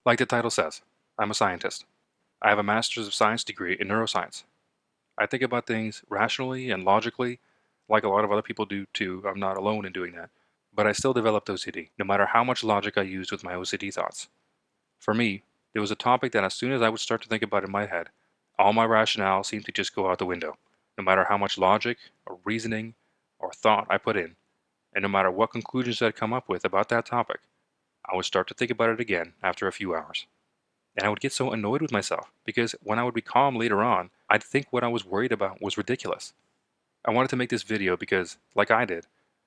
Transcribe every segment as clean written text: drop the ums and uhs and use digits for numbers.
Like the title says, I'm a scientist. I have a Master's of Science degree in neuroscience. I think about things rationally and logically, like a lot of other people do too. I'm not alone in doing that. But I still developed OCD, no matter how much logic I used with my OCD thoughts. For me, it was a topic that as soon as I would start to think about it in my head, all my rationale seemed to just go out the window, no matter how much logic or reasoning or thought I put in, and no matter what conclusions I'd come up with about that topic, I would start to think about it again after a few hours. And I would get so annoyed with myself because when I would be calm later on, I'd think what I was worried about was ridiculous. I wanted to make this video because, like I did,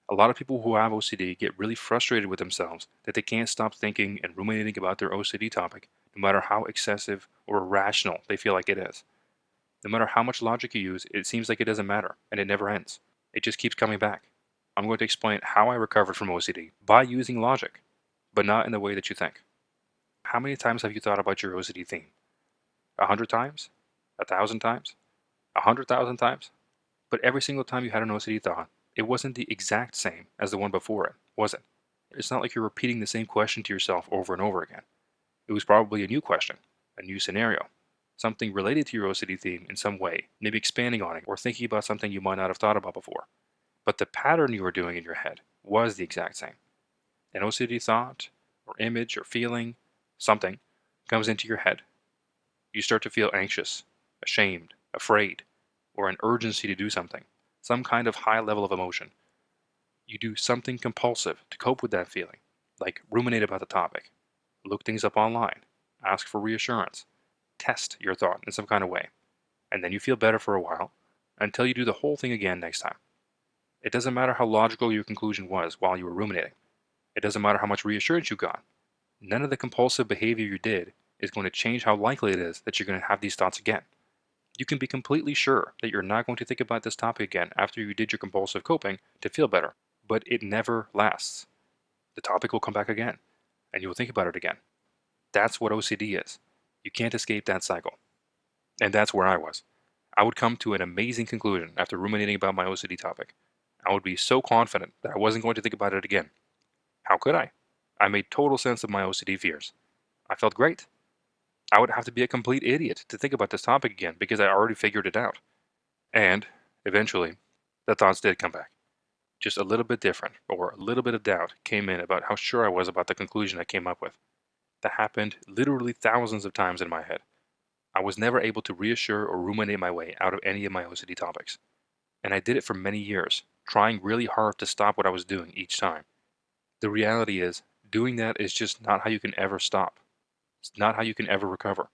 a lot of people who have OCD get really frustrated with themselves that they can't stop thinking and ruminating about their OCD topic, no matter how excessive or irrational they feel like it is. No matter how much logic you use, it seems like it doesn't matter, and it never ends. It just keeps coming back. I'm going to explain how I recovered from OCD by using logic, but not in the way that you think. How many times have you thought about your OCD theme? 100 times? 1,000 times? 100,000 times? But every single time you had an OCD thought, it wasn't the exact same as the one before it, was it? It's not like you're repeating the same question to yourself over and over again. It was probably a new question, a new scenario, something related to your OCD theme in some way, maybe expanding on it or thinking about something you might not have thought about before. But the pattern you were doing in your head was the exact same. An OCD thought, or image, or feeling, something, comes into your head. You start to feel anxious, ashamed, afraid, or an urgency to do something, some kind of high level of emotion. You do something compulsive to cope with that feeling, like ruminate about the topic, look things up online, ask for reassurance, test your thought in some kind of way, and then you feel better for a while until you do the whole thing again next time. It doesn't matter how logical your conclusion was while you were ruminating. It doesn't matter how much reassurance you got. None of the compulsive behavior you did is going to change how likely it is that you're going to have these thoughts again. You can be completely sure that you're not going to think about this topic again after you did your compulsive coping to feel better, but it never lasts. The topic will come back again, and you will think about it again. That's what OCD is. You can't escape that cycle. And that's where I was. I would come to an amazing conclusion after ruminating about my OCD topic. I would be so confident that I wasn't going to think about it again. How could I? I made total sense of my OCD fears. I felt great. I would have to be a complete idiot to think about this topic again because I already figured it out. And, eventually, the thoughts did come back. Just a little bit different, or a little bit of doubt came in about how sure I was about the conclusion I came up with. That happened literally thousands of times in my head. I was never able to reassure or ruminate my way out of any of my OCD topics. And I did it for many years, trying really hard to stop what I was doing each time. The reality is, doing that is just not how you can ever stop. It's not how you can ever recover.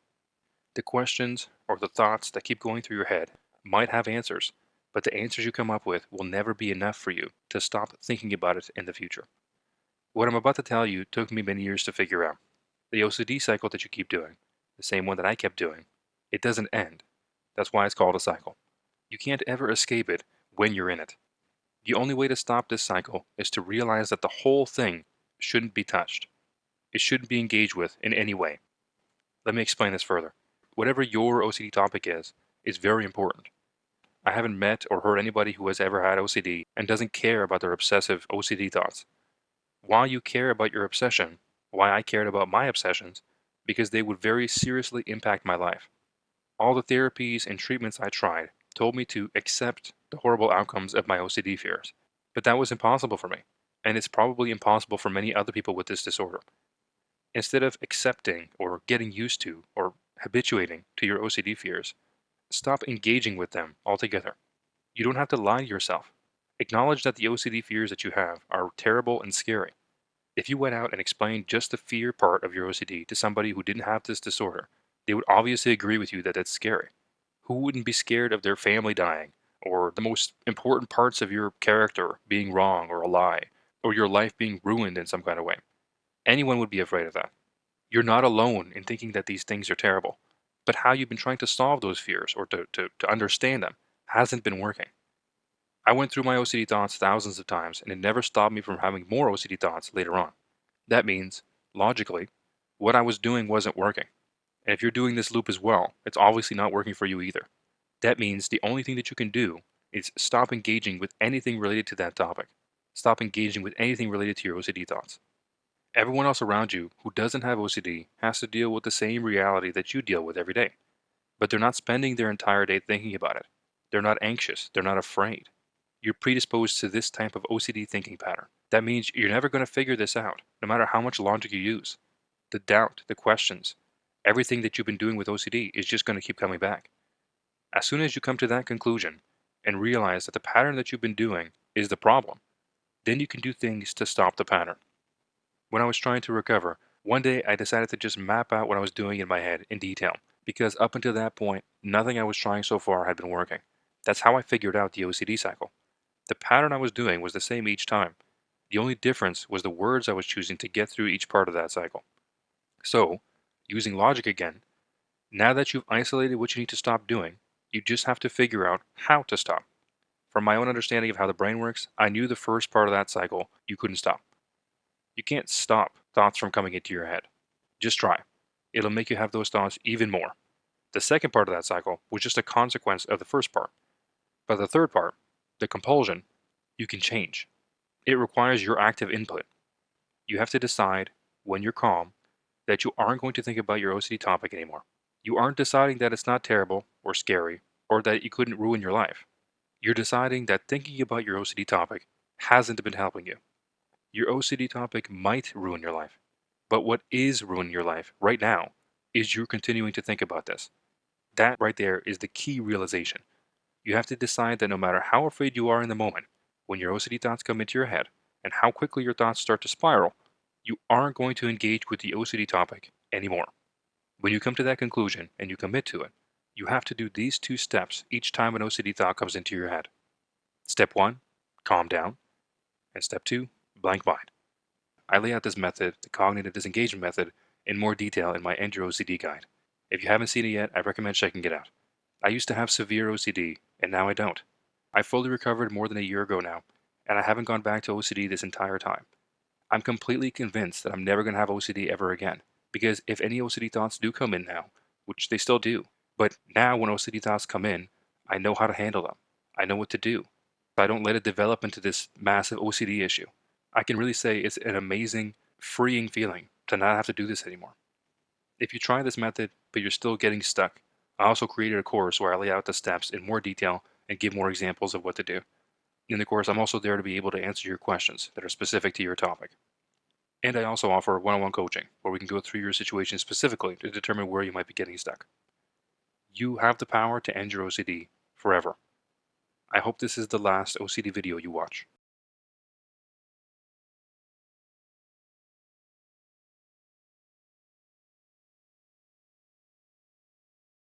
The questions or the thoughts that keep going through your head might have answers, but the answers you come up with will never be enough for you to stop thinking about it in the future. What I'm about to tell you took me many years to figure out. The OCD cycle that you keep doing, the same one that I kept doing, it doesn't end. That's why it's called a cycle. You can't ever escape it when you're in it. The only way to stop this cycle is to realize that the whole thing shouldn't be touched. It shouldn't be engaged with in any way. Let me explain this further. Whatever your OCD topic is very important. I haven't met or heard anybody who has ever had OCD and doesn't care about their obsessive OCD thoughts. Why you care about your obsession, why I cared about my obsessions, because they would very seriously impact my life. All the therapies and treatments I tried told me to accept the horrible outcomes of my OCD fears. But that was impossible for me, and it's probably impossible for many other people with this disorder. Instead of accepting or getting used to or habituating to your OCD fears, stop engaging with them altogether. You don't have to lie to yourself. Acknowledge that the OCD fears that you have are terrible and scary. If you went out and explained just the fear part of your OCD to somebody who didn't have this disorder, they would obviously agree with you that that's scary. Who wouldn't be scared of their family dying, or the most important parts of your character being wrong or a lie, or your life being ruined in some kind of way? Anyone would be afraid of that. You're not alone in thinking that these things are terrible, but how you've been trying to solve those fears or to understand them hasn't been working. I went through my OCD thoughts thousands of times, and it never stopped me from having more OCD thoughts later on. That means, logically, what I was doing wasn't working. And if you're doing this loop as well, it's obviously not working for you either. That means the only thing that you can do is stop engaging with anything related to that topic. Stop engaging with anything related to your OCD thoughts. Everyone else around you who doesn't have OCD has to deal with the same reality that you deal with every day, but they're not spending their entire day thinking about it. They're not anxious. They're not afraid. You're predisposed to this type of OCD thinking pattern. That means you're never going to figure this out, no matter how much logic you use. The doubt, the questions, everything that you've been doing with OCD is just going to keep coming back. As soon as you come to that conclusion and realize that the pattern that you've been doing is the problem, then you can do things to stop the pattern. When I was trying to recover, one day I decided to just map out what I was doing in my head in detail, because up until that point, nothing I was trying so far had been working. That's how I figured out the OCD cycle. The pattern I was doing was the same each time. The only difference was the words I was choosing to get through each part of that cycle. So, using logic again, now that you've isolated what you need to stop doing, you just have to figure out how to stop. From my own understanding of how the brain works, I knew the first part of that cycle you couldn't stop. You can't stop thoughts from coming into your head. Just try. It'll make you have those thoughts even more. The second part of that cycle was just a consequence of the first part. But the third part, the compulsion, you can change. It requires your active input. You have to decide when you're calm that you aren't going to think about your OCD topic anymore. You aren't deciding that it's not terrible or scary or that you couldn't ruin your life. You're deciding that thinking about your OCD topic hasn't been helping you. Your OCD topic might ruin your life, but what is ruining your life right now is you continuing to think about this. That right there is the key realization. You have to decide that no matter how afraid you are in the moment, when your OCD thoughts come into your head, and how quickly your thoughts start to spiral, you aren't going to engage with the OCD topic anymore. When you come to that conclusion and you commit to it, you have to do these two steps each time an OCD thought comes into your head. Step 1, calm down, and step 2, blank mind. I lay out this method, the cognitive disengagement method, in more detail in my End Your OCD guide. If you haven't seen it yet, I recommend checking it out. I used to have severe OCD, and now I don't. I fully recovered more than a year ago now, and I haven't gone back to OCD this entire time. I'm completely convinced that I'm never going to have OCD ever again, because if any OCD thoughts do come in now, which they still do, but now when OCD thoughts come in, I know how to handle them. I know what to do. I don't let it develop into this massive OCD issue. I can really say it's an amazing, freeing feeling to not have to do this anymore. If you try this method, but you're still getting stuck, I also created a course where I lay out the steps in more detail and give more examples of what to do. In the course, I'm also there to be able to answer your questions that are specific to your topic. And I also offer one-on-one coaching where we can go through your situation specifically to determine where you might be getting stuck. You have the power to end your OCD forever. I hope this is the last OCD video you watch.